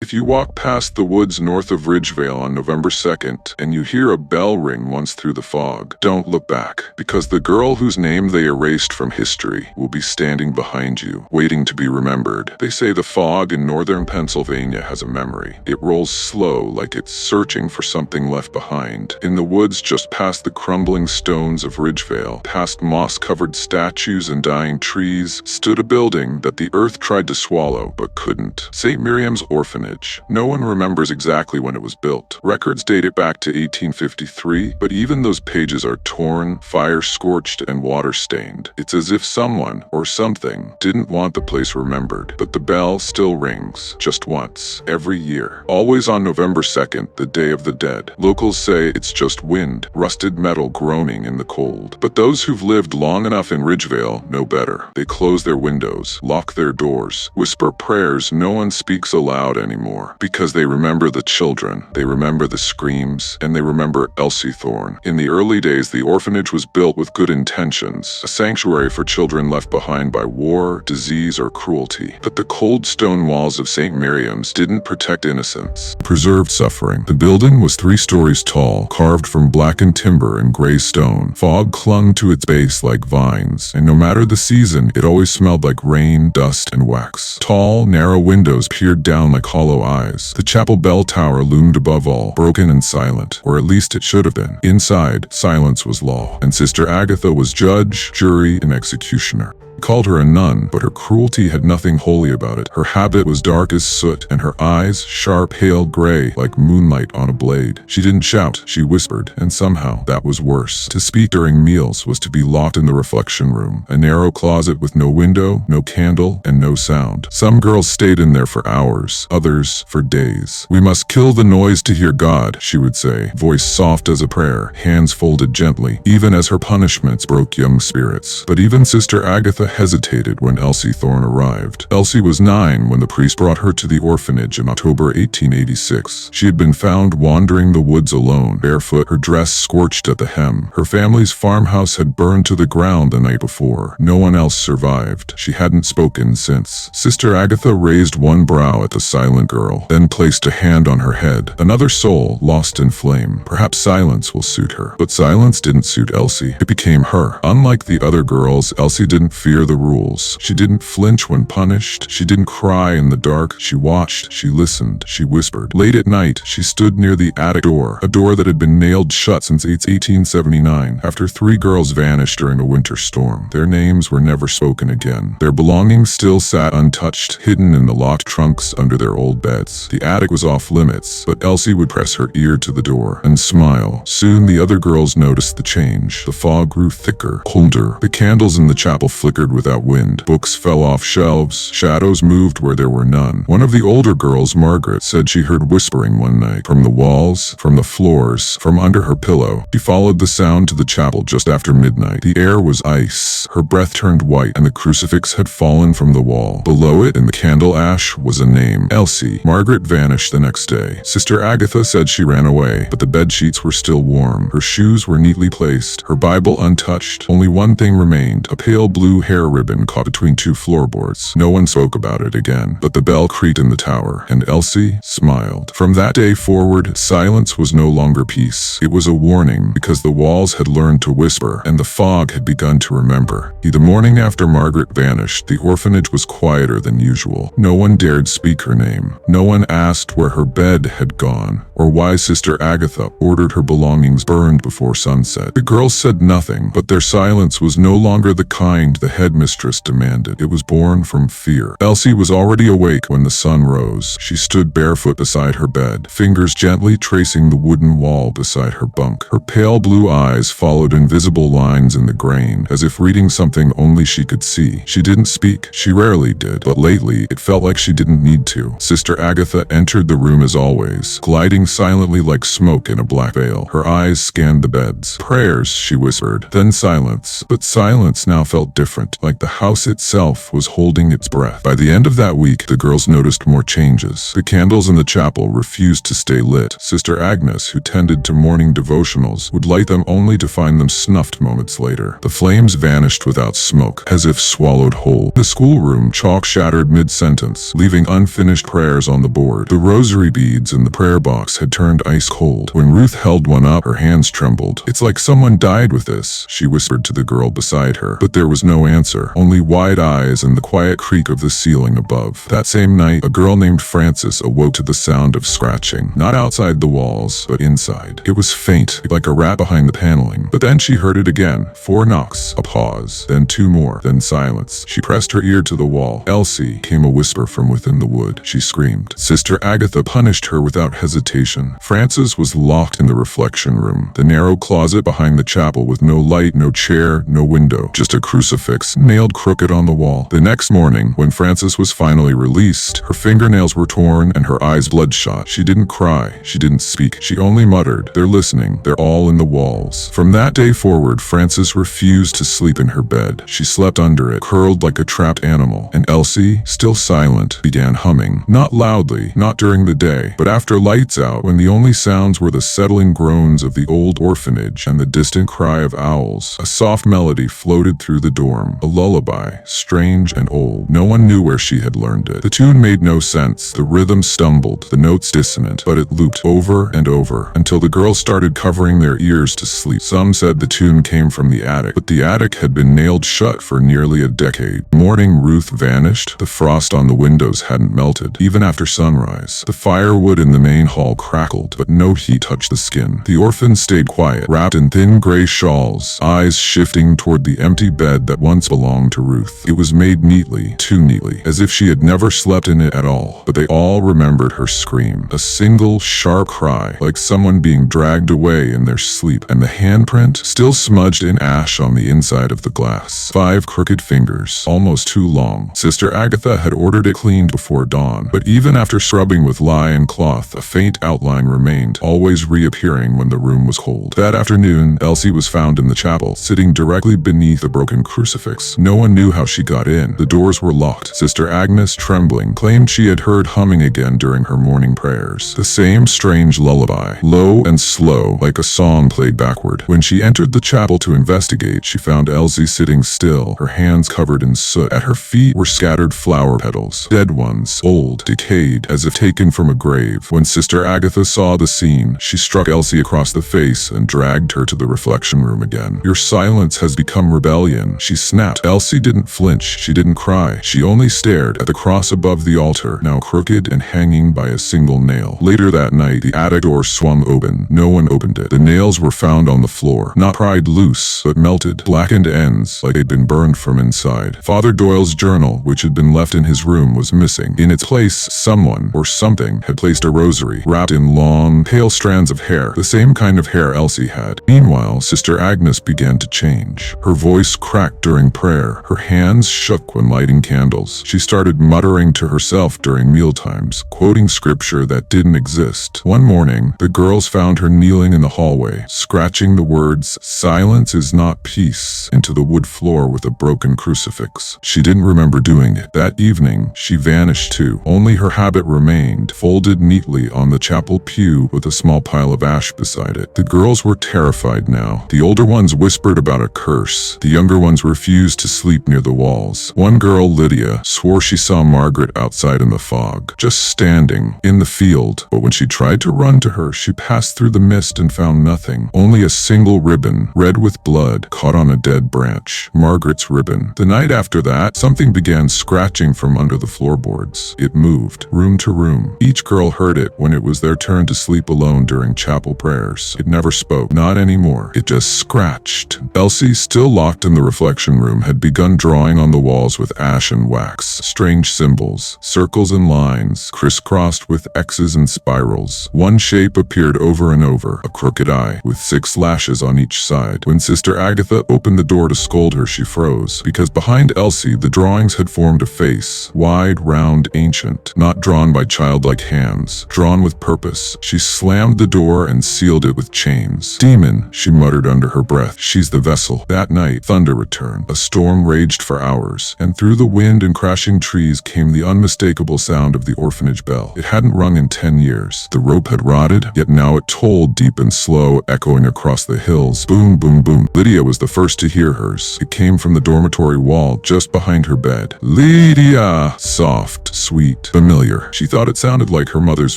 If you walk past the woods north of Ridgevale on November 2nd and you hear a bell ring once through the fog, don't look back, because the girl whose name they erased from history will be standing behind you, waiting to be remembered. They say the fog in northern Pennsylvania has a memory. It rolls slow, like it's searching for something left behind. In the woods just past the crumbling stones of Ridgevale, past moss-covered statues and dying trees, stood a building that the earth tried to swallow but couldn't. St. Miriam's Orphanage. No one remembers exactly when it was built. Records date it back to 1853, but even those pages are torn, fire-scorched, and water-stained. It's as if someone, or something, didn't want the place remembered. But the bell still rings, just once, every year. Always on November 2nd, the Day of the Dead. Locals say it's just wind, rusted metal groaning in the cold. But those who've lived long enough in Ridgevale know better. They close their windows, lock their doors, whisper prayers no one speaks aloud anymore. Because they remember the children, they remember the screams, and they remember Elsie Thorne. In the early days, the orphanage was built with good intentions, a sanctuary for children left behind by war, disease, or cruelty. But the cold stone walls of St. Miriam's didn't protect innocence, preserved suffering. The building was 3 stories tall, carved from blackened timber and gray stone. Fog clung to its base like vines, and no matter the season, it always smelled like rain, dust, and wax. Tall, narrow windows peered down like hollow eyes. The chapel bell tower loomed above all, broken and silent, or at least it should have been. Inside, silence was law, and Sister Agatha was judge, jury, and executioner. Called her a nun, but her cruelty had nothing holy about it. Her habit was dark as soot, and her eyes sharp, pale gray, like moonlight on a blade. She didn't shout, she whispered, and somehow that was worse. To speak during meals was to be locked in the reflection room, a narrow closet with no window, no candle, and no sound. Some girls stayed in there for hours, others for days. "We must kill the noise to hear God," she would say, voice soft as a prayer, hands folded gently, even as her punishments broke young spirits. But even Sister Agatha hesitated when Elsie Thorne arrived. Elsie was 9 when the priest brought her to the orphanage in October 1886. She had been found wandering the woods alone, barefoot, her dress scorched at the hem. Her family's farmhouse had burned to the ground the night before. No one else survived. She hadn't spoken since. Sister Agatha raised one brow at the silent girl, then placed a hand on her head. Another soul, lost in flame. Perhaps silence will suit her. But silence didn't suit Elsie. It became her. Unlike the other girls, Elsie didn't fear the rules. She didn't flinch when punished. She didn't cry in the dark. She watched. She listened. She whispered. Late at night, she stood near the attic door, a door that had been nailed shut since 1879, after 3 girls vanished during a winter storm. Their names were never spoken again. Their belongings still sat untouched, hidden in the locked trunks under their old beds. The attic was off limits, but Elsie would press her ear to the door and smile. Soon the other girls noticed the change. The fog grew thicker, colder. The candles in the chapel flickered without wind. Books fell off shelves. Shadows moved where there were none. One of the older girls, Margaret, said she heard whispering one night. From the walls, from the floors, from under her pillow. She followed the sound to the chapel just after midnight. The air was ice. Her breath turned white, and the crucifix had fallen from the wall. Below it, in the candle ash, was a name. Elsie. Margaret vanished the next day. Sister Agatha said she ran away, but the bed sheets were still warm. Her shoes were neatly placed, her Bible untouched. Only one thing remained, a pale blue hair ribbon caught between 2 floorboards. No one spoke about it again, but the bell creaked in the tower, and Elsie smiled. From that day forward, silence was no longer peace. It was a warning, because the walls had learned to whisper, and the fog had begun to remember. The morning after Margaret vanished, the orphanage was quieter than usual. No one dared speak her name. No one asked where her bed had gone, or why Sister Agatha ordered her belongings burned before sunset. The girls said nothing, but their silence was no longer the kind the headmistress demanded. It was born from fear. Elsie was already awake when the sun rose. She stood barefoot beside her bed, fingers gently tracing the wooden wall beside her bunk. Her pale blue eyes followed invisible lines in the grain, as if reading something only she could see. She didn't speak. She rarely did, but lately it felt like she didn't need to. Sister Agatha entered the room as always, gliding silently like smoke in a black veil. Her eyes scanned the beds. "Prayers," she whispered, then silence. But silence now felt different, like the house itself was holding its breath. By the end of that week, the girls noticed more changes. The candles in the chapel refused to stay lit. Sister Agnes, who tended to morning devotionals, would light them only to find them snuffed moments later. The flames vanished without smoke, as if swallowed whole. The schoolroom, chalk shattered mid-sentence, leaving unfinished prayers prayers on the board. The rosary beads in the prayer box had turned ice cold. When Ruth held one up, her hands trembled. "It's like someone died with this," she whispered to the girl beside her. But there was no answer, only wide eyes and the quiet creak of the ceiling above. That same night, a girl named Frances awoke to the sound of scratching. Not outside the walls, but inside. It was faint, like a rat behind the paneling. But then she heard it again. 4 knocks, a pause, then 2 more, then silence. She pressed her ear to the wall. "Elsie," came a whisper from within the wood. She screamed. Sister Agatha punished her without hesitation. Frances was locked in the reflection room, the narrow closet behind the chapel with no light, no chair, no window, just a crucifix nailed crooked on the wall. The next morning, when Frances was finally released, her fingernails were torn and her eyes bloodshot. She didn't cry. She didn't speak. She only muttered, "They're listening. They're all in the walls." From that day forward, Frances refused to sleep in her bed. She slept under it, curled like a trapped animal. And Elsie, still silent, began humming. Not loudly, not during the day, but after lights out, when the only sounds were the settling groans of the old orphanage and the distant cry of owls, a soft melody floated through the dorm, a lullaby, strange and old. No one knew where she had learned it. The tune made no sense. The rhythm stumbled, the notes dissonant, but it looped over and over until the girls started covering their ears to sleep. Some said the tune came from the attic, but the attic had been nailed shut for nearly a decade. Morning, Ruth vanished. The frost on the windows hadn't melted, even after sunrise. The firewood in the main hall crackled, but no heat touched the skin. The orphan stayed quiet, wrapped in thin gray shawls, eyes shifting toward the empty bed that once belonged to Ruth. It was made neatly, too neatly, as if she had never slept in it at all. But they all remembered her scream, a single sharp cry, like someone being dragged away in their sleep, and the handprint still smudged in ash on the inside of the glass. 5 crooked fingers, almost too long. Sister Agatha had ordered it cleaned before dawn, but even after scrubbing with lye and cloth, a faint outline remained, always reappearing when the room was cold. That afternoon, Elsie was found in the chapel, sitting directly beneath a broken crucifix. No one knew how she got in. The doors were locked. Sister Agnes, trembling, claimed she had heard humming again during her morning prayers. The same strange lullaby, low and slow, like a song played backward. When she entered the chapel to investigate, she found Elsie sitting still, her hands covered in soot. At her feet were scattered flower petals, dead ones, old, decayed, as if taken from a grave. When Sister Agatha saw the scene, she struck Elsie across the face and dragged her to the reflection room again. "Your silence has become rebellion," she snapped. Elsie didn't flinch. She didn't cry. She only stared at the cross above the altar, now crooked and hanging by a single nail. Later that night, the attic door swung open. No one opened it. The nails were found on the floor, not pried loose, but melted, blackened ends, like they'd been burned from inside. Father Doyle's journal, which had been left in his room, was missing. In its place, someone, or something, had placed a rosary, wrapped in long, pale strands of hair, the same kind of hair Elsie had. Meanwhile, Sister Agnes began to change. Her voice cracked during prayer. Her hands shook when lighting candles. She started muttering to herself during mealtimes, quoting scripture that didn't exist. One morning, the girls found her kneeling in the hallway, scratching the words, "Silence is not peace," into the wood floor with a broken crucifix. She didn't remember doing it. That evening, she vanished too. Only her habit remained, folded neatly on the chapel pew with a small pile of ash beside it. The girls were terrified now. The older ones whispered about a curse. The younger ones refused to sleep near the walls. One girl, Lydia, swore she saw Margaret outside in the fog, just standing in the field. But when she tried to run to her, she passed through the mist and found nothing. Only a single ribbon, red with blood, caught on a dead branch. Margaret's ribbon. The night after that, something began scratching from under the floorboards. It moved, room to room. Each girl heard it when it was their turn to sleep alone during chapel prayers. It never spoke, not anymore. It just scratched. Elsie, still locked in the reflection room, had begun drawing on the walls with ash and wax. Strange symbols, circles and lines, crisscrossed with X's and spirals. One shape appeared over and over, a crooked eye, with 6 lashes on each side. When Sister Agatha opened the door to scold her, she froze, because behind Elsie, the drawings had formed a face, wide, round, ancient, not drawn by childlike hands, drawn with purpose. She slammed the door and sealed it with chains. "Demon," she muttered under her breath. "She's the vessel." That night, thunder returned. A storm raged for hours, and through the wind and crashing trees came the unmistakable sound of the orphanage bell. It hadn't rung in 10 years. The rope had rotted, yet now it tolled deep and slow, echoing across the hills. Boom, boom, boom. Lydia was the first to hear hers. It came from the dormitory wall just behind her bed. "Lydia!" Soft, sweet. The familiar. She thought it sounded like her mother's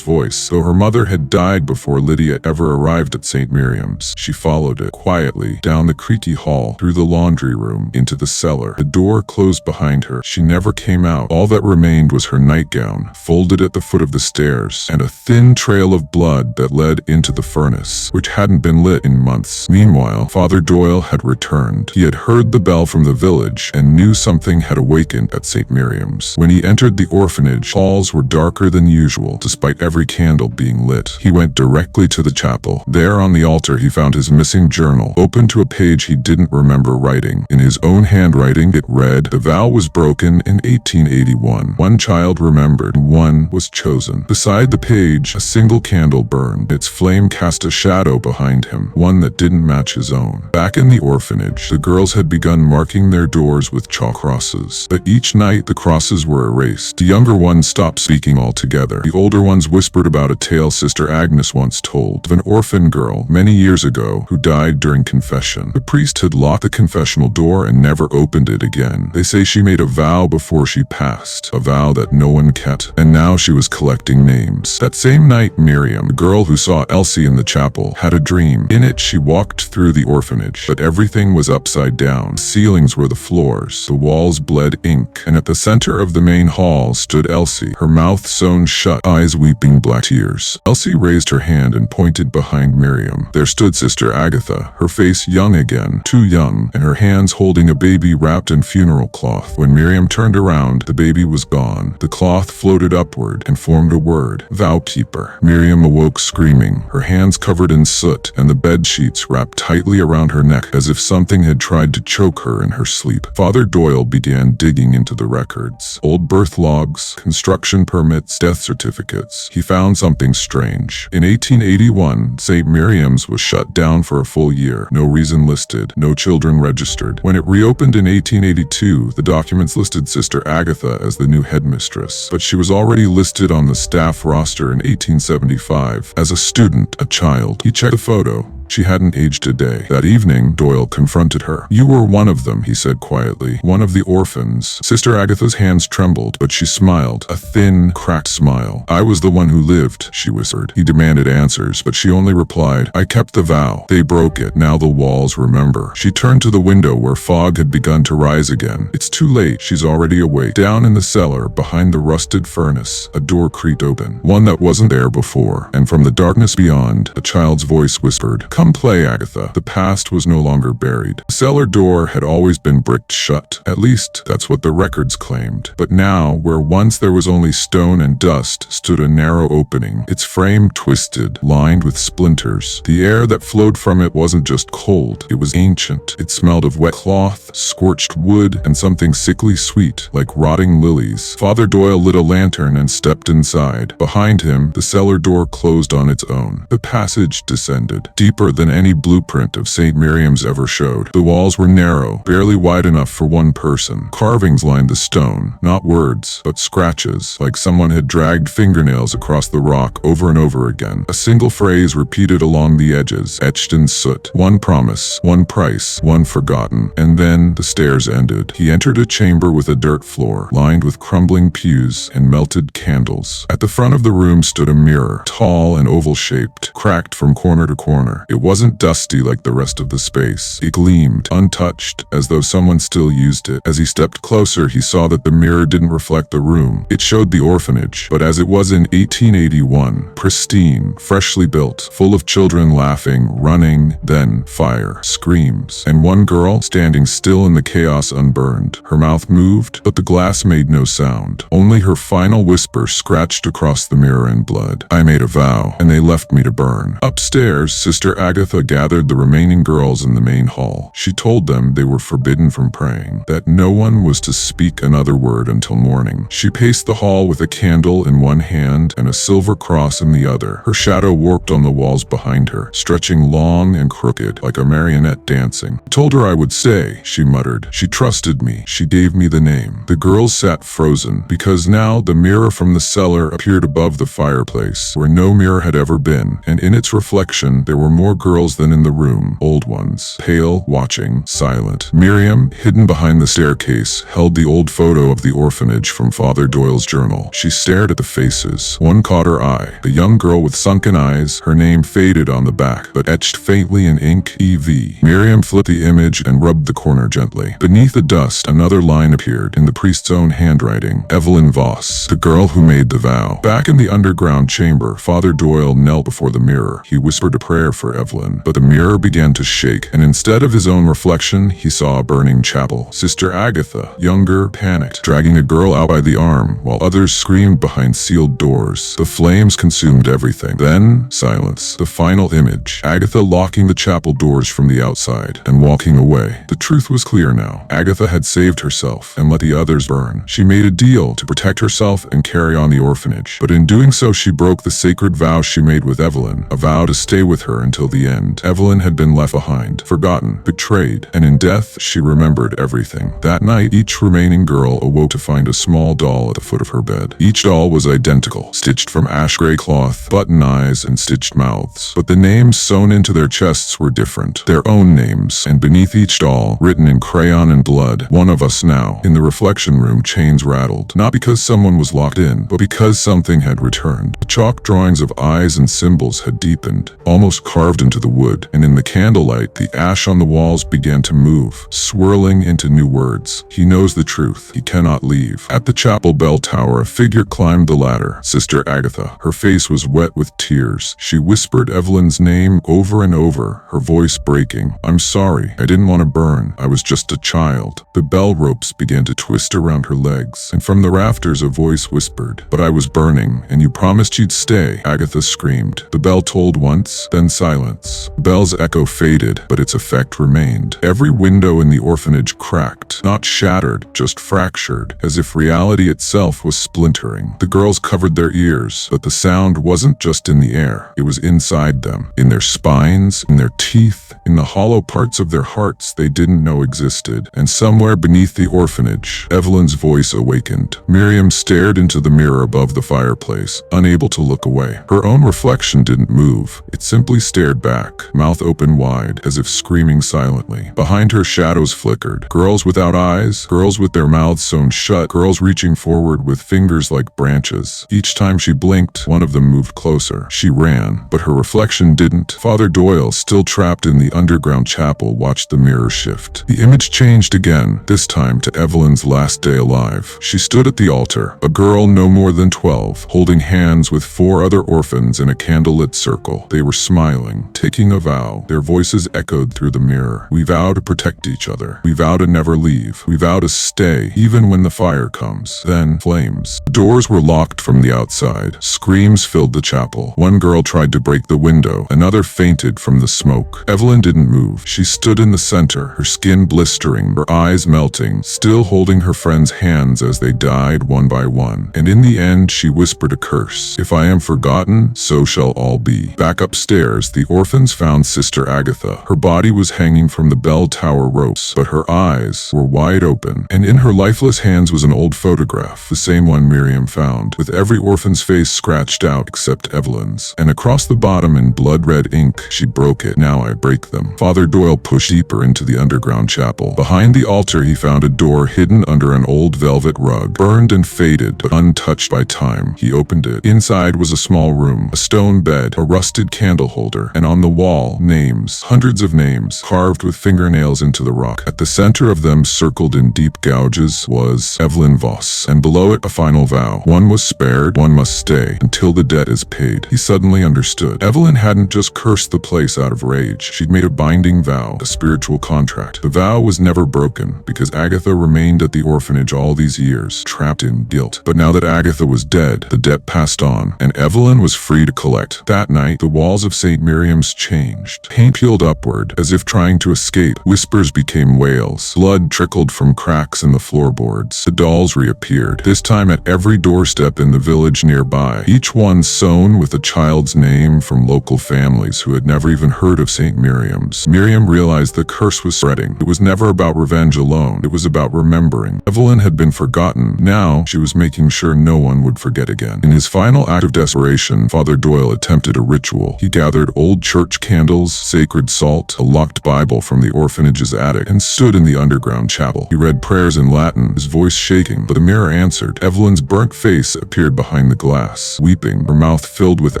voice, though her mother had died before Lydia ever arrived at St. Miriam's. She followed it quietly down the creaky hall, through the laundry room, into the cellar. The door closed behind her. She never came out. All that remained was her nightgown, folded at the foot of the stairs, and a thin trail of blood that led into the furnace, which hadn't been lit in months. Meanwhile, Father Doyle had returned. He had heard the bell from the village and knew something had awakened at St. Miriam's. When he entered the orphanage, halls were darker than usual, despite every candle being lit. He went directly to the chapel. There on the altar he found his missing journal, open to a page he didn't remember writing. In his own handwriting it read, "The vow was broken in 1881. One child remembered, one was chosen." Beside the page, a single candle burned. Its flame cast a shadow behind him, one that didn't match his own. Back in the orphanage, the girls had begun marking their doors with chalk crosses. But each night the crosses were erased. The younger ones stopped speaking altogether. The older ones whispered about a tale Sister Agnes once told of an orphan girl many years ago who died during confession. The priest had locked the confessional door and never opened it again. They say she made a vow before she passed, a vow that no one kept, and now she was collecting names. That same night, Miriam, the girl who saw Elsie in the chapel, had a dream. In it, she walked through the orphanage, but everything was upside down. Ceilings were the floors, the walls bled ink, and at the center of the main hall stood Elsie, her mouth sewn shut, eyes weeping black tears. Elsie raised her hand and pointed behind Miriam. There stood Sister Agatha, her face young again, too young, and her hands holding a baby wrapped in funeral cloth. When Miriam turned around, the baby was gone. The cloth floated upward and formed a word, "Vowkeeper." Miriam awoke screaming, her hands covered in soot, and the bed sheets wrapped tightly around her neck as if something had tried to choke her in her sleep. Father Doyle began digging into the records. Old birth logs, construction permits, death certificates. He found something strange. In 1881, St. Miriam's was shut down for a full year. No reason listed, no children registered. When it reopened in 1882, the documents listed Sister Agatha as the new headmistress, but she was already listed on the staff roster in 1875 as a student, a child. He checked the photo. She hadn't aged a day. That evening, Doyle confronted her. "You were one of them," he said quietly. "One of the orphans." Sister Agatha's hands trembled, but she smiled, a thin, cracked smile. "I was the one who lived," she whispered. He demanded answers, but she only replied, "I kept the vow. They broke it. Now the walls remember." She turned to the window where fog had begun to rise again. "It's too late. She's already awake." Down in the cellar, behind the rusted furnace, a door creaked open, one that wasn't there before, and from the darkness beyond, a child's voice whispered, "Come play, Agatha." The past was no longer buried. The cellar door had always been bricked shut. At least, that's what the records claimed. But now, where once there was only stone and dust, stood a narrow opening, its frame twisted, lined with splinters. The air that flowed from it wasn't just cold, it was ancient. It smelled of wet cloth, scorched wood, and something sickly sweet, like rotting lilies. Father Doyle lit a lantern and stepped inside. Behind him, the cellar door closed on its own. The passage descended, deeper than any blueprint of St. Miriam's ever showed. The walls were narrow, barely wide enough for one person. Carvings lined the stone, not words, but scratches, like someone had dragged fingernails across the rock over and over again. A single phrase repeated along the edges, etched in soot. One promise, one price, one forgotten. And then the stairs ended. He entered a chamber with a dirt floor, lined with crumbling pews and melted candles. At the front of the room stood a mirror, tall and oval-shaped, cracked from corner to corner. It wasn't dusty like the rest of the space. It gleamed, untouched, as though someone still used it. As he stepped closer, he saw that the mirror didn't reflect the room. It showed the orphanage, but as it was in 1881, pristine, freshly built, full of children laughing, running, then fire, screams, and one girl standing still in the chaos unburned. Her mouth moved, but the glass made no sound. Only her final whisper scratched across the mirror in blood. "I made a vow, and they left me to burn." Upstairs, Sister Agatha gathered the remaining girls in the main hall. She told them they were forbidden from praying, that no one was to speak another word until morning. She paced the hall with a candle in one hand and a silver cross in the other. Her shadow warped on the walls behind her, stretching long and crooked like a marionette dancing. "I told her I would stay," she muttered. "She trusted me. She gave me the name." The girls sat frozen, because now the mirror from the cellar appeared above the fireplace, where no mirror had ever been, and in its reflection there were more more girls than in the room, old ones, pale, watching, silent. Miriam, hidden behind the staircase, held the old photo of the orphanage from Father Doyle's journal. She stared at the faces. One caught her eye, a young girl with sunken eyes, her name faded on the back, but etched faintly in ink, E.V. Miriam flipped the image and rubbed the corner gently. Beneath the dust, another line appeared, in the priest's own handwriting. Evelyn Voss, the girl who made the vow. Back in the underground chamber, Father Doyle knelt before the mirror. He whispered a prayer for Evelyn, but the mirror began to shake, and instead of his own reflection, he saw a burning chapel. Sister Agatha, younger, panicked, dragging a girl out by the arm, while others screamed behind sealed doors. The flames consumed everything. Then, silence. The final image. Agatha locking the chapel doors from the outside and walking away. The truth was clear now. Agatha had saved herself and let the others burn. She made a deal to protect herself and carry on the orphanage. But in doing so, she broke the sacred vow she made with Evelyn, a vow to stay with her until the end. Evelyn had been left behind, forgotten, betrayed, and in death, she remembered everything. That night, each remaining girl awoke to find a small doll at the foot of her bed. Each doll was identical, stitched from ash gray cloth, button eyes, and stitched mouths. But the names sewn into their chests were different, their own names, and beneath each doll, written in crayon and blood, "One of us now." In the reflection room, chains rattled, not because someone was locked in, but because something had returned. The chalk drawings of eyes and symbols had deepened, almost carved into the wood, and in the candlelight, the ash on the walls began to move, swirling into new words. "He knows the truth. He cannot leave." At the chapel bell tower, a figure climbed the ladder. Sister Agatha. Her face was wet with tears. She whispered Evelyn's name over and over, her voice breaking. "I'm sorry. I didn't want to burn. I was just a child." The bell ropes began to twist around her legs, and from the rafters a voice whispered, "But I was burning, and you promised you'd stay." Agatha screamed. The bell tolled once, then silence. The bell's echo faded, but its effect remained. Every window in the orphanage cracked, not shattered, just fractured, as if reality itself was splintering. The girls covered their ears, but the sound wasn't just in the air. It was inside them, in their spines, in their teeth, in the hollow parts of their hearts they didn't know existed. And somewhere beneath the orphanage, Evelyn's voice awakened. Miriam stared into the mirror above the fireplace, unable to look away. Her own reflection didn't move. It simply stared back, mouth open wide, as if screaming silently. Behind her, shadows flickered. Girls without eyes, girls with their mouths sewn shut, girls reaching forward with fingers like branches. Each time she blinked, one of them moved closer. She ran, but her reflection didn't. Father Doyle, still trapped in the underground chapel, watched the mirror shift. The image changed again, this time to Evelyn's last day alive. She stood at the altar, a girl no more than 12, holding hands with 4 other orphans in a candlelit circle. They were smiling, taking a vow. Their voices echoed through the mirror. "We vow to protect each other. We vow to never leave. We vow to stay, even when the fire comes." Then, flames. The doors were locked from the outside. Screams filled the chapel. One girl tried to break the window. Another fainted from the smoke. Evelyn didn't move. She stood in the center, her skin blistering, her eyes melting, still holding her friends' hands as they died one by one. And in the end, she whispered a curse. "If I am forgotten, so shall all be." Back upstairs, the orphans found Sister Agatha. Her body was hanging from the bell tower ropes, but her eyes were wide open, and in her lifeless hands was an old photograph, the same one Miriam found, with every orphan's face scratched out except Evelyn's. And across the bottom in blood-red ink, she broke it. "Now I break them." Father Doyle pushed deeper into the underground chapel. Behind the altar, he found a door hidden under an old velvet rug, burned and faded, but untouched by time. He opened it. Inside was a small room, a stone bed, a rusted candle holder, and on the wall, names, hundreds of names, carved with fingernails into the rock. At the center of them, circled in deep gouges, was Evelyn Voss, and below it a final vow. One was spared, one must stay, until the debt is paid. He suddenly understood. Evelyn hadn't just cursed the place out of rage. She'd made a binding vow, a spiritual contract. The vow was never broken, because Agatha remained at the orphanage all these years, trapped in guilt. But now that Agatha was dead, the debt passed on, and Evelyn was free to collect. That night, the walls of St. Miriam's changed. Paint peeled upward, as if trying to escape. Whispers became wails. Blood trickled from cracks in the floorboards. The dolls reappeared, this time at every doorstep in the village nearby, each one sewn with a child's name from local families who had never even heard of St. Miriam's. Miriam realized the curse was spreading. It was never about revenge alone. It was about remembering. Evelyn had been forgotten. Now, she was making sure no one would forget again. In his final act of desperation, Father Doyle attempted a ritual. He gathered old church candles, sacred salt, a locked Bible from the orphanage's attic, and stood in the underground chapel. He read prayers in Latin, his voice shaking, but the mirror answered. Evelyn's burnt face appeared behind the glass, weeping, her mouth filled with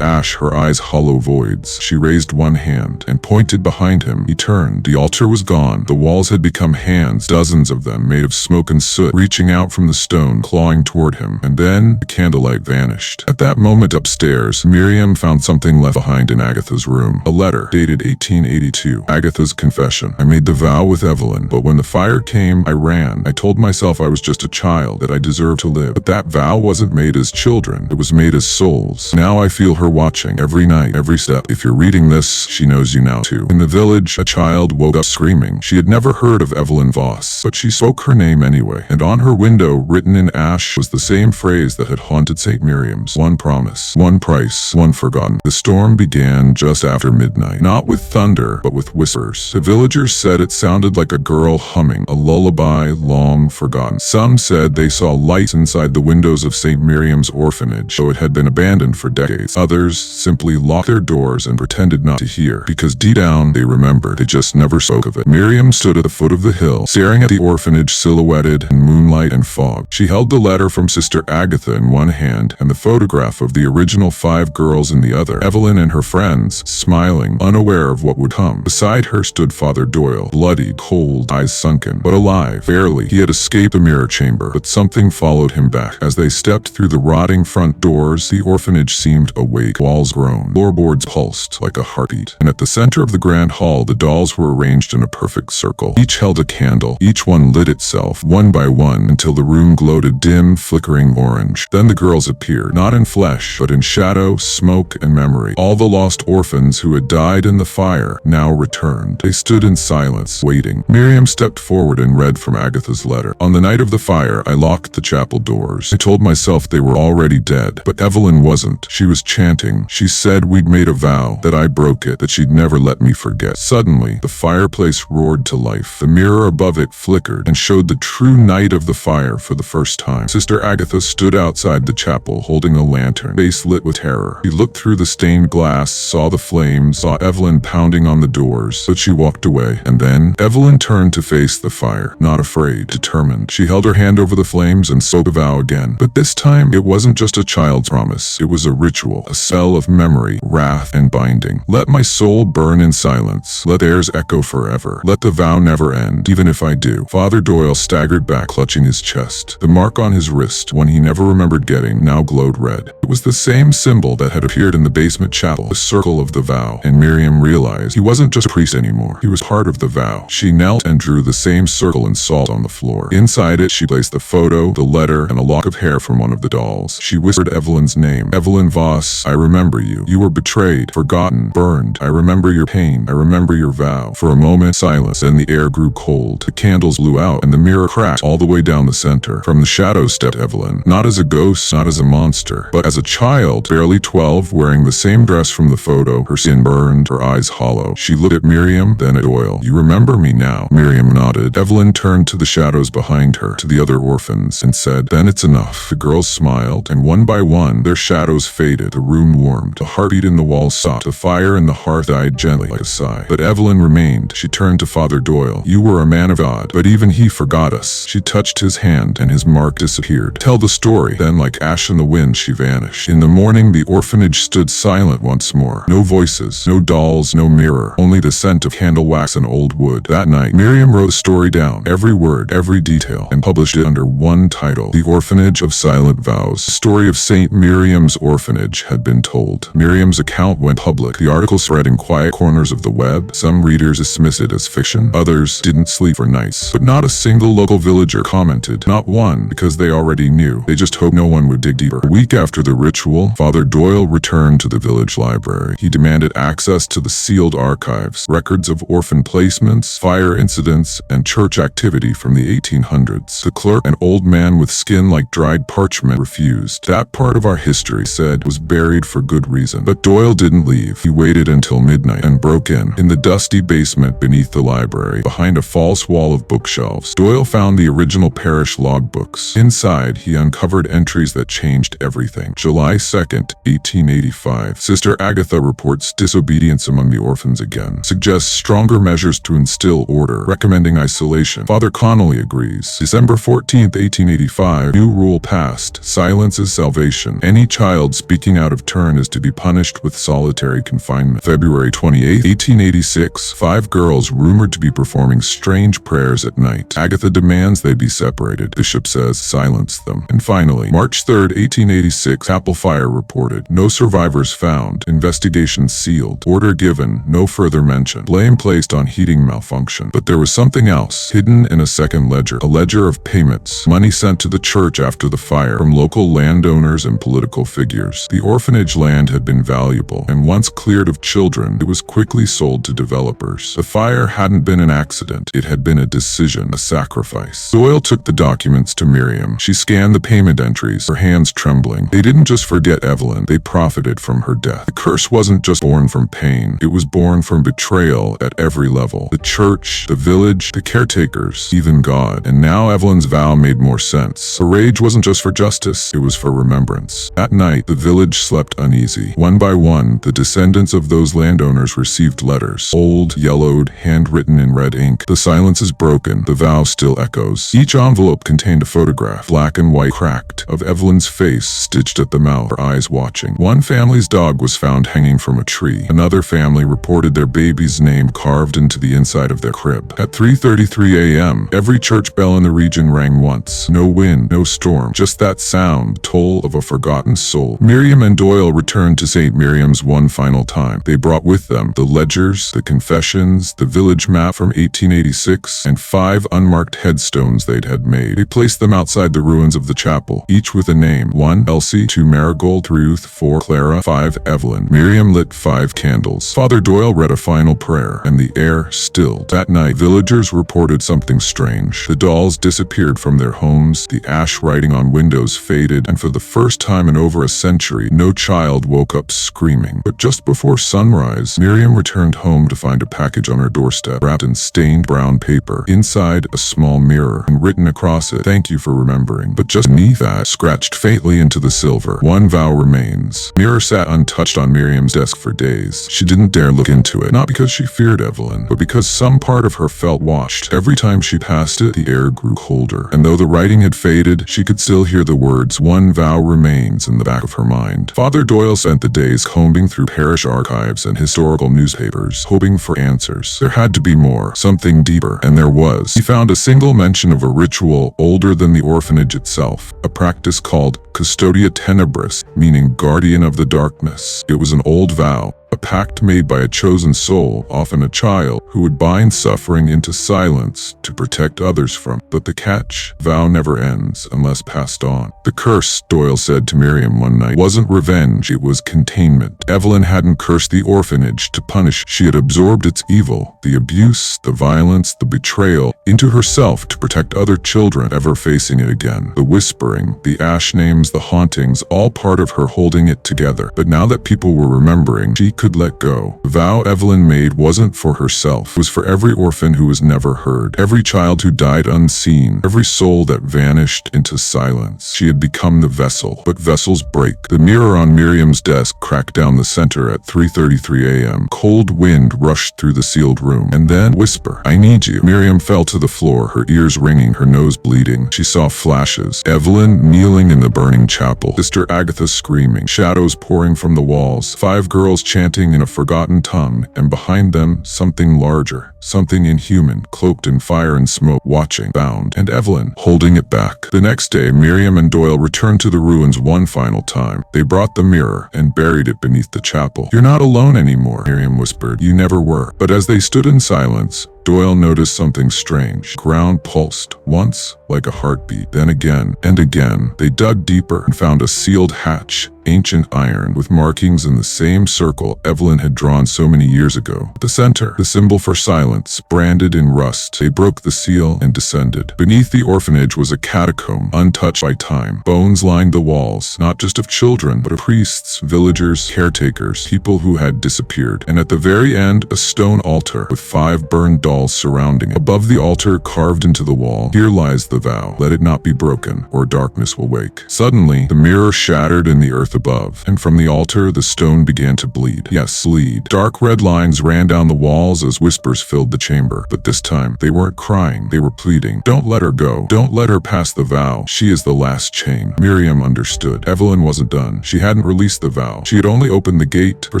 ash, her eyes hollow voids. She raised one hand and pointed behind him. He turned. The altar was gone. The walls had become hands, dozens of them, made of smoke and soot, reaching out from the stone, clawing toward him. And then the candlelight vanished. At that moment upstairs, Miriam found something left behind in Agatha's room. A letter, dated 1882. Agatha's confession. I made the vow with Evelyn, but when the fire came, I ran. I told myself I was just a child, that I deserved to live. But that vow wasn't made as children. It was made as souls. Now I feel her watching, every night, every step. If you're reading this, she knows you now too. In the village, a child woke up screaming. She had never heard of Evelyn Voss, but she spoke her name anyway. And on her window, written in ash, was the same phrase that had haunted St. Miriam's. One promise, one price, one forgotten. The storm began just after midnight, not with thunder, but with whispers. The villagers said it sounded like a girl humming, a lullaby long forgotten. Some said they saw lights inside the windows of St. Miriam's orphanage, though it had been abandoned for decades. Others simply locked their doors and pretended not to hear, because deep down they remembered, they just never spoke of it. Miriam stood at the foot of the hill, staring at the orphanage silhouetted in moonlight and fog. She held the letter from Sister Agatha in one hand and the photograph of the original 5 girls in the other, Evelyn and her friends, smiling, unaware of what would come. Beside her stood Father Doyle, bloodied, cold, eyes sunken, but alive, barely. He had escaped the mirror chamber, but something followed him back. As they stepped through the rotting front doors, the orphanage seemed awake. Walls groaned, floorboards pulsed like a heartbeat, and at the center of the grand hall, the dolls were arranged in a perfect circle. Each held a candle. Each one lit itself, one by one, until the room glowed a dim, flickering orange. Then the girls appeared, not in flesh, but in shadow, smoke, and memory. All the lost orphans who had died in the fire now returned. They stood in silence, waiting. Miriam stepped forward and read from Agatha's letter. On the night of the fire, I locked the chapel doors. I told myself they were already dead, but Evelyn wasn't. She was chanting. She said we'd made a vow, that I broke it, that she'd never let me forget. Suddenly, the fireplace roared to life. The mirror above it flickered and showed the true night of the fire for the first time. Sister Agatha stood outside the chapel, holding a lantern, face lit with terror. She looked through the stained glass, saw the flames, saw Evelyn pounding on the doors, but she walked away. And then, Evelyn turned to face the fire, not afraid, determined. She held her hand over the flames and spoke a vow again. But this time, it wasn't just a child's promise. It was a ritual, a spell of memory, wrath, and binding. Let my soul burn in silence. Let theirs echo forever. Let the vow never end, even if I do. Father Doyle staggered back, clutching his chest. The mark on his wrist, one he never remembered getting, now glowed red. It was the same symbol that had appeared in the basement chapel, the circle of the vow. And Miriam realized he wasn't just a priest anymore. He was part of the vow. She knelt and drew the same circle in salt on the floor. Inside it, she placed the photo, the letter, and a lock of hair from one of the dolls. She whispered Evelyn's name. Evelyn Voss, I remember you. You were betrayed, forgotten, burned. I remember your pain. I remember your vow. For a moment, silence. Then the air grew cold. The candles blew out, and the mirror cracked all the way down the center. From the shadows stepped Evelyn. Not as a ghost, not as a monster, but as a child, barely 12, wearing the same dress from the photo, her skin burned, her eyes hollow. She looked at Miriam, then at Doyle. You remember me now? Miriam nodded. Evelyn turned to the shadows behind her, to the other orphans, and said, then it's enough. The girls smiled, and one by one, their shadows faded. The room warmed. The heartbeat in the walls stopped. The fire in the hearth died gently like a sigh. But Evelyn remained. She turned to Father Doyle. You were a man of God, but even he forgot us. She touched his hand, and his mark disappeared. Tell the story. Then, like ash in the wind, she vanished. In the morning, the orphanage stood silent once more. No voices, no dolls, no mirror, only the scent of candle wax and old wood. That night, Miriam wrote the story down, every word, every detail, and published it under one title, The Orphanage of Silent Vows. The story of St. Miriam's orphanage had been told. Miriam's account went public. The article spread in quiet corners of the web. Some readers dismissed it as fiction. Others didn't sleep for nights. But not a single local villager commented. Not one, because they already knew. They just hoped no one would dig deeper. A week after the ritual, Father Doyle returned to the village library. He demanded access to the sealed archives, records of orphan placements, fire incidents, and church activity from the 1800s. The clerk, an old man with skin like dried parchment, refused. That part of our history, said, was buried for good reason. But Doyle didn't leave. He waited until midnight and broke in. In the dusty basement beneath the library, behind a false wall of bookshelves, Doyle found the original parish logbooks. Inside, he uncovered entries that changed everything. July 2nd, 1885. Sister Agatha reports promotes disobedience among the orphans again, suggests stronger measures to instill order, recommending isolation. Father Connolly agrees. December 14, 1885, new rule passed. Silence is salvation. Any child speaking out of turn is to be punished with solitary confinement. February 28, 1886, 5 girls rumored to be performing strange prayers at night. Agatha demands they be separated. Bishop says silence them. And finally, March 3, 1886, Apple fire reported. No survivors found. Investigation sealed. Order given. No further mention. Blame placed on heating malfunction. But there was something else, hidden in a second ledger. A ledger of payments. Money sent to the church after the fire from local landowners and political figures. The orphanage land had been valuable, and once cleared of children, it was quickly sold to developers. The fire hadn't been an accident. It had been a decision, a sacrifice. Doyle took the documents to Miriam. She scanned the payment entries, her hands trembling. They didn't just forget Evelyn, they profited from her death. The curse wasn't just born from pain, it was born from betrayal at every level. The church, the village, the caretakers, even God. And now Evelyn's vow made more sense. Her rage wasn't just for justice, it was for remembrance. That night, the village slept uneasy. One by one, the descendants of those landowners received letters. Old, yellowed, handwritten in red ink. The silence is broken, the vow still echoes. Each envelope contained a photograph, black and white, cracked, of Evelyn's face stitched at the mouth, her eyes watching. One family's dog was found hanging from a tree. Another family reported their baby's name carved into the inside of their crib. At 3:33 a.m., every church bell in the region rang once. No wind, no storm, just that sound, toll of a forgotten soul. Miriam and Doyle returned to St. Miriam's one final time. They brought with them the ledgers, the confessions, the village map from 1886, and 5 unmarked headstones they'd had made. They placed them outside the ruins of the chapel, each with a name. 1 Elsie, 2 Marigold, 3 Ruth, 4 Clara, 5 Evelyn. Miriam lit 5 candles. Father Doyle read a final prayer, and the air stilled. That night, villagers reported something strange. The dolls disappeared from their homes, the ash writing on windows faded, and for the first time in over a century, no child woke up screaming. But just before sunrise, Miriam returned home to find a package on her doorstep, wrapped in stained brown paper. Inside, a small mirror, and written across it, "Thank you for remembering." But just beneath that, scratched faintly into the silver, "One vow remains." Mirror sat untouched on Miriam's desk for days. She didn't dare look into it, not because she feared Evelyn, but because some part of her felt watched. Every time she passed it, the air grew colder, and though the writing had faded, she could still hear the words, "One vow remains," in the back of her mind. Father Doyle spent the days combing through parish archives and historical newspapers, hoping for answers. There had to be more, something deeper, and there was. He found a single mention of a ritual older than the orphanage itself, a practice called Custodia Tenebris, meaning guardian of the darkness. It was an old vow, a pact made by a chosen soul, often a child, who would bind suffering into silence to protect others from. But the catch, vow never ends unless passed on. The curse, Doyle said to Miriam one night, wasn't revenge, it was containment. Evelyn hadn't cursed the orphanage to punish, she had absorbed its evil, the abuse, the violence, the betrayal, into herself to protect other children ever facing it again. The whispering, the ash names, the hauntings, all part of her holding it together. But now that people were remembering, she could let go. The vow Evelyn made wasn't for herself. It was for every orphan who was never heard, every child who died unseen, every soul that vanished into silence. She had become the vessel, but vessels break. The mirror on Miriam's desk cracked down the center at 3:33 a.m. Cold wind rushed through the sealed room, and then whisper, "I need you." Miriam fell to the floor, her ears ringing, her nose bleeding. She saw flashes. Evelyn kneeling in the burning chapel, Sister Agatha screaming, shadows pouring from the walls, 5 girls chanting in a forgotten tongue, and behind them, something larger, something inhuman, cloaked in fire and smoke, watching, bound, and Evelyn, holding it back. The next day, Miriam and Doyle returned to the ruins one final time. They brought the mirror and buried it beneath the chapel. "You're not alone anymore," Miriam whispered. "You never were." But as they stood in silence, Doyle noticed something strange. Ground pulsed, once like a heartbeat, then again and again. They dug deeper and found a sealed hatch, ancient iron, with markings in the same circle Evelyn had drawn so many years ago. At the center, the symbol for silence silence, branded in rust. They broke the seal and descended. Beneath the orphanage was a catacomb, untouched by time. Bones lined the walls, not just of children, but of priests, villagers, caretakers, people who had disappeared. And at the very end, a stone altar with 5 burned dolls surrounding it. Above the altar, carved into the wall, here lies the vow. Let it not be broken, or darkness will wake. Suddenly, the mirror shattered in the earth above, and from the altar, the stone began to bleed. Yes, bleed. Dark red lines ran down the walls as whispers filled the chamber. But this time, they weren't crying, they were pleading. Don't let her go. Don't let her pass the vow. She is the last chain. Miriam understood. Evelyn wasn't done. She hadn't released the vow. She had only opened the gate for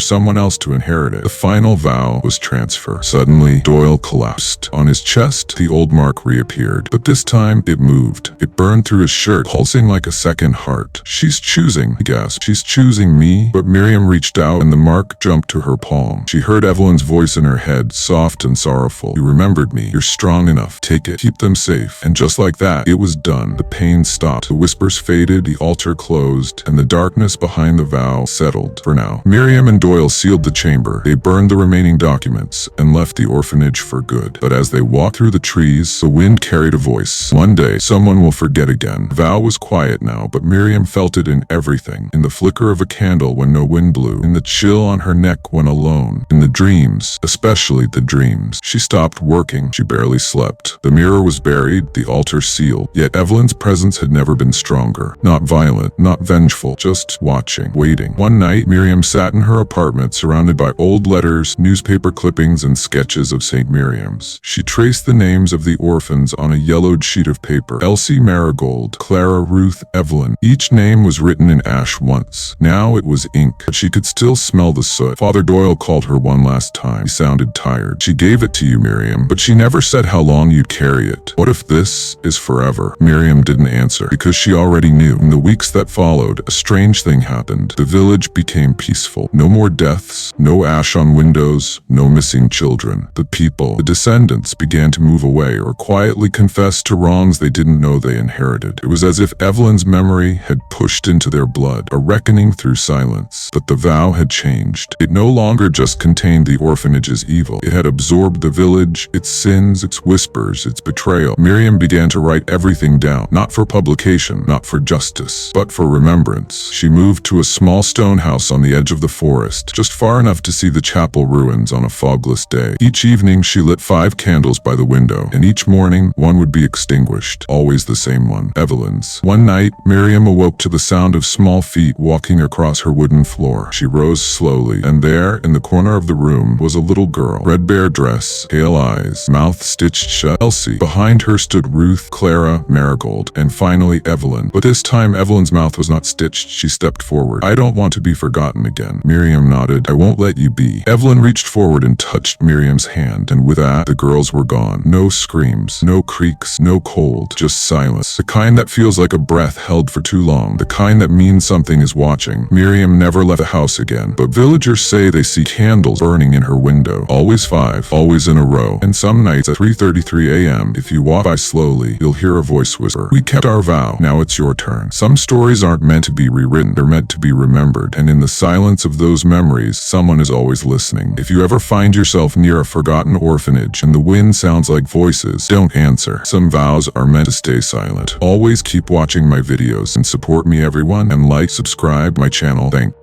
someone else to inherit it. The final vow was transfer. Suddenly, Doyle collapsed. On his chest, the old mark reappeared. But this time, it moved. It burned through his shirt, pulsing like a second heart. She's choosing, he gasped. She's choosing me? But Miriam reached out and the mark jumped to her palm. She heard Evelyn's voice in her head, soft and sorrowful. You remembered me. You're strong enough. Take it. Keep them safe. And just like that, it was done. The pain stopped. The whispers faded, the altar closed, and the darkness behind the vow settled. For now, Miriam and Doyle sealed the chamber. They burned the remaining documents and left the orphanage for good. But as they walked through the trees, the wind carried a voice. One day, someone will forget again. The vow was quiet now, but Miriam felt it in everything. In the flicker of a candle when no wind blew, in the chill on her neck when alone, in the dreams, especially the dreams. She stopped working. She barely slept. The mirror was buried, the altar sealed. Yet Evelyn's presence had never been stronger. Not violent, not vengeful, just watching, waiting. One night, Miriam sat in her apartment surrounded by old letters, newspaper clippings, and sketches of St. Miriam's. She traced the names of the orphans on a yellowed sheet of paper. Elsie Marigold, Clara, Ruth, Evelyn. Each name was written in ash once. Now it was ink, but she could still smell the soot. Father Doyle called her one last time. He sounded tired. She gave it to you, Miriam, but she never said how long you'd carry it. What if this is forever? Miriam didn't answer, because she already knew. In the weeks that followed, a strange thing happened. The village became peaceful. No more deaths, no ash on windows, no missing children. The people, the descendants, began to move away or quietly confess to wrongs they didn't know they inherited. It was as if Evelyn's memory had pushed into their blood, a reckoning through silence. But the vow had changed. It no longer just contained the orphanage's evil. It had absorbed the village, its sins, its whispers, its betrayal. Miriam began to write everything down, not for publication, not for justice, but for remembrance. She moved to a small stone house on the edge of the forest, just far enough to see the chapel ruins on a fogless day. Each evening she lit 5 candles by the window, and each morning one would be extinguished, always the same one, Evelyn's. One night, Miriam awoke to the sound of small feet walking across her wooden floor. She rose slowly, and there, in the corner of the room, was a little girl. Threadbare dress, pale eyes, mouth stitched shut. Elsie. Behind her stood Ruth, Clara, Marigold, and finally Evelyn. But this time Evelyn's mouth was not stitched. She stepped forward. I don't want to be forgotten again. Miriam nodded. I won't let you be. Evelyn reached forward and touched Miriam's hand, and with that, the girls were gone. No screams, no creaks, no cold, just silence. The kind that feels like a breath held for too long. The kind that means something is watching. Miriam never left the house again, but villagers say they see candles burning in her window. Always 5, always in a row. And some nights at 3:33 a.m., if you walk by slowly, you'll hear a voice whisper, we kept our vow, now it's your turn. Some stories aren't meant to be rewritten, they're meant to be remembered. And in the silence of those memories, someone is always listening. If you ever find yourself near a forgotten orphanage and the wind sounds like voices, don't answer. Some vows are meant to stay silent. Always keep watching my videos and support me, everyone, and like, subscribe my channel. Thanks.